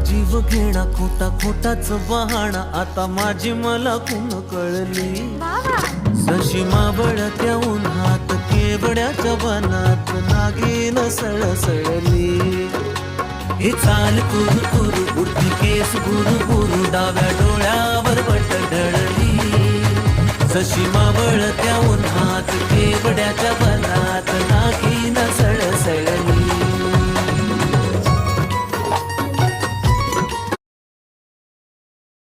जीव घेणा खोटा खोटाच बहाणा, आता माझी मला खून कळली. जशी मावळत्या उन्हात केवड्याच्या बनात नागिन सळसळली. हे चाल कुरु कुरु उडती केस गुरु गुरु डाव्या डोळ्यावर बट ढळली. जशी मावळत्या उन्हात केवड्याच्या बनात नागिन